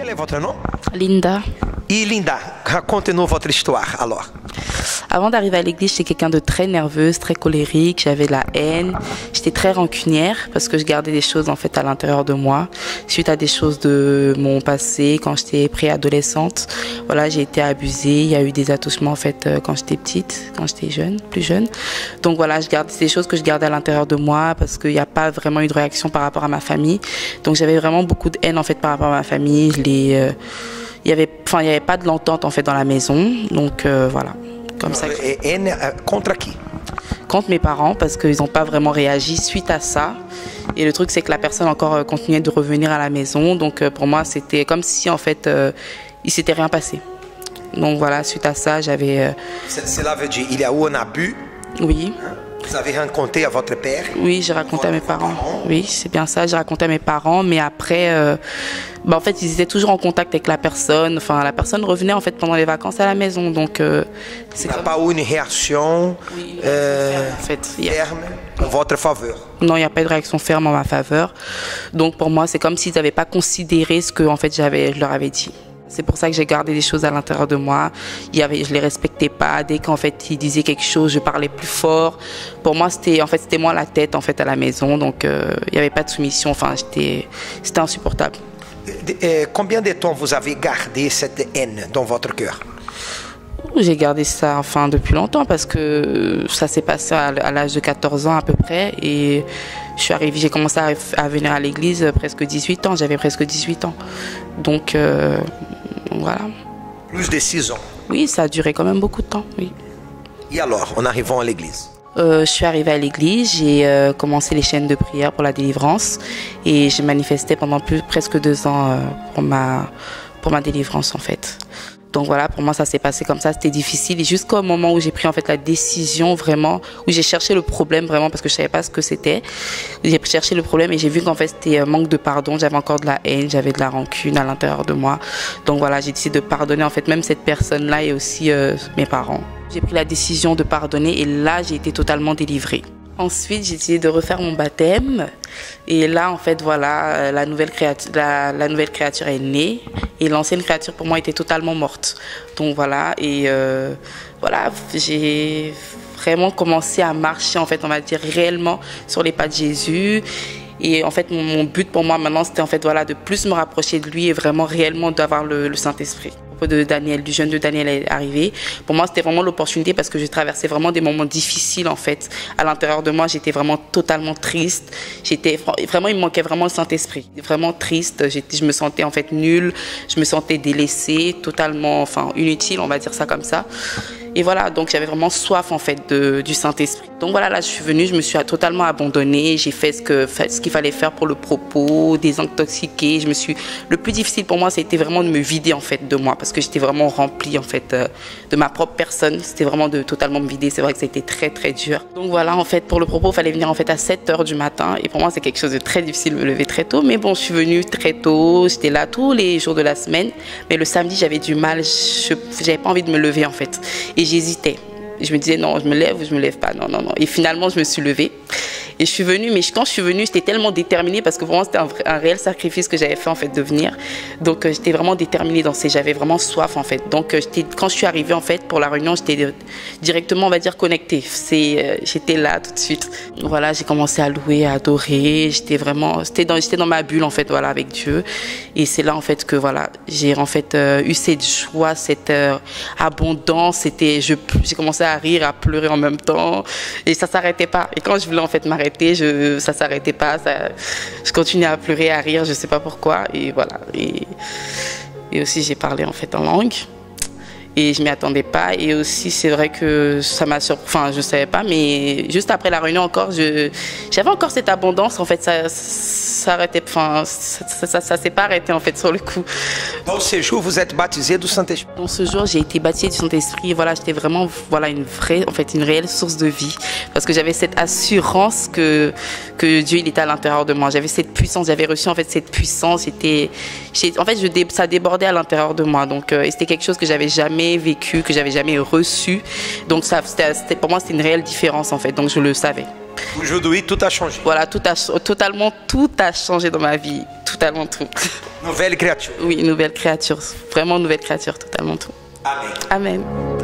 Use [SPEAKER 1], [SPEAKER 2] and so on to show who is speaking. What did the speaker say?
[SPEAKER 1] Quel est votre nom?
[SPEAKER 2] Linda.
[SPEAKER 1] Et Linda, racontez-nous votre histoire alors.
[SPEAKER 2] Avant d'arriver à l'église, j'étais quelqu'un de très nerveuse, très colérique, j'avais de la haine, j'étais très rancunière parce que je gardais des choses en fait à l'intérieur de moi suite à des choses de mon passé quand j'étais préadolescente. Voilà, j'ai été abusée, il y a eu des attouchements en fait quand j'étais petite, quand j'étais jeune, plus jeune. Donc voilà, c'est des choses que je gardais à l'intérieur de moi parce qu'il n'y a pas vraiment eu de réaction par rapport à ma famille. Donc j'avais vraiment beaucoup de haine en fait par rapport à ma famille. Il y avait pas de l'entente en fait dans la maison. Donc voilà. Comme ça.
[SPEAKER 1] Et haine contre qui?
[SPEAKER 2] Contre mes parents parce qu'ils n'ont pas vraiment réagi suite à ça. Et le truc c'est que la personne encore continuait de revenir à la maison. Donc pour moi c'était comme si en fait il s'était rien passé. Donc voilà, suite à ça j'avais...
[SPEAKER 1] Cela veut dire il y a eu un abus?
[SPEAKER 2] Oui.
[SPEAKER 1] Vous avez raconté à votre père?
[SPEAKER 2] Oui, j'ai raconté à mes parents. Oui, c'est bien ça, j'ai raconté à mes parents. Mais après, en fait, ils étaient toujours en contact avec la personne. Enfin, la personne revenait en fait pendant les vacances à la maison. Donc,
[SPEAKER 1] c'est pas eu une réaction
[SPEAKER 2] en fait,
[SPEAKER 1] ferme en votre faveur?
[SPEAKER 2] Non, il n'y a pas de réaction ferme en ma faveur. Donc, pour moi, c'est comme s'ils n'avaient pas considéré ce que en fait, je leur avais dit. C'est pour ça que j'ai gardé des choses à l'intérieur de moi. Je les respectais pas. Dès qu'en fait ils disaient quelque chose, je parlais plus fort. Pour moi, c'était moi la tête en fait à la maison. Donc il n'y avait pas de soumission. Enfin, c'était insupportable.
[SPEAKER 1] Combien de temps vous avez gardé cette haine dans votre cœur?
[SPEAKER 2] J'ai gardé ça depuis longtemps parce que ça s'est passé à l'âge de 14 ans à peu près et j'ai commencé à venir à l'église presque 18 ans, j'avais presque 18 ans. Donc voilà.
[SPEAKER 1] Plus de 6 ans?
[SPEAKER 2] Oui, ça a duré quand même beaucoup de temps, oui.
[SPEAKER 1] Et alors, en arrivant à l'église?
[SPEAKER 2] Je suis arrivée à l'église, j'ai commencé les chaînes de prière pour la délivrance et j'ai manifesté pendant presque 2 ans pour ma délivrance en fait. Donc voilà, pour moi ça s'est passé comme ça, c'était difficile et jusqu'au moment où j'ai pris en fait la décision vraiment, où j'ai cherché le problème vraiment parce que je savais pas ce que c'était. J'ai cherché le problème et j'ai vu qu'en fait c'était un manque de pardon, j'avais encore de la haine, j'avais de la rancune à l'intérieur de moi. Donc voilà, j'ai décidé de pardonner en fait même cette personne-là et aussi mes parents. J'ai pris la décision de pardonner et là j'ai été totalement délivrée. Ensuite, j'ai décidé de refaire mon baptême. Et là, en fait, voilà, la nouvelle créature est née. Et l'ancienne créature, pour moi, était totalement morte. Donc voilà, et voilà, j'ai vraiment commencé à marcher, en fait, on va dire, réellement sur les pas de Jésus. Et en fait, mon but pour moi maintenant, c'était en fait, voilà, de plus me rapprocher de lui et vraiment réellement d'avoir le Saint-Esprit. Du jeune de Daniel est arrivé. Pour moi, c'était vraiment l'opportunité parce que je traversais vraiment des moments difficiles en fait. À l'intérieur de moi, j'étais vraiment totalement triste. Vraiment, il me manquait vraiment le Saint-Esprit. Vraiment triste. Je me sentais en fait nulle. Je me sentais délaissée, totalement, inutile, on va dire ça comme ça. Et voilà, donc j'avais vraiment soif en fait du Saint-Esprit. Donc voilà, là je suis venue, je me suis totalement abandonnée, j'ai fait ce qu'il fallait faire pour le propos, désintoxiquer. Le plus difficile pour moi, c'était vraiment de me vider en fait de moi parce que j'étais vraiment remplie en fait de ma propre personne. C'était vraiment de totalement me vider. C'est vrai que c'était très très dur. Donc voilà, en fait pour le propos, il fallait venir en fait à 7h du matin et pour moi c'est quelque chose de très difficile de me lever très tôt. Mais bon, je suis venue très tôt, j'étais là tous les jours de la semaine. Mais le samedi, j'avais du mal, j'avais pas envie de me lever en fait. Et j'hésitais. Je me disais non, je me lève ou je me lève pas. Non. Et finalement, je me suis levée. Et je suis venue, mais quand je suis venue, j'étais tellement déterminée parce que vraiment, c'était un réel sacrifice que j'avais fait en fait de venir. Donc, j'étais vraiment déterminée j'avais vraiment soif en fait. Donc, quand je suis arrivée en fait pour la réunion, j'étais directement, on va dire, connectée. J'étais là tout de suite. Voilà, j'ai commencé à louer, à adorer. J'étais dans ma bulle en fait, voilà, avec Dieu. Et c'est là en fait que voilà, j'ai en fait eu cette joie, cette abondance. J'ai commencé à rire, à pleurer en même temps, et ça s'arrêtait pas. Et quand je voulais en fait m'arrêter, ça s'arrêtait pas. Je continuais à pleurer, à rire, je sais pas pourquoi. Et voilà. Et aussi j'ai parlé en fait en langue. Et je m'y attendais pas. Et aussi, c'est vrai que ça m'a surpris. Enfin, je savais pas, mais juste après la réunion encore, j'avais encore cette abondance. En fait, ça s'arrêtait. Enfin, ça s'est pas arrêté en fait sur le coup.
[SPEAKER 1] Dans ce jour, vous êtes baptisé du Saint-Esprit?
[SPEAKER 2] Dans ce jour, j'ai été baptisée du Saint-Esprit. Voilà, j'étais vraiment une réelle source de vie, parce que j'avais cette assurance que Dieu il était à l'intérieur de moi. J'avais cette puissance. J'avais reçu en fait cette puissance. Ça débordait à l'intérieur de moi. Donc, c'était quelque chose que j'avais jamais vécu, que j'avais jamais reçu. Donc pour moi c'était une réelle différence en fait, donc je le savais.
[SPEAKER 1] Aujourd'hui tout a changé.
[SPEAKER 2] Voilà, tout a changé dans ma vie, tout totalement tout.
[SPEAKER 1] Nouvelle créature.
[SPEAKER 2] Oui, nouvelle créature, vraiment nouvelle créature, totalement tout.
[SPEAKER 1] Amen.
[SPEAKER 2] Amen.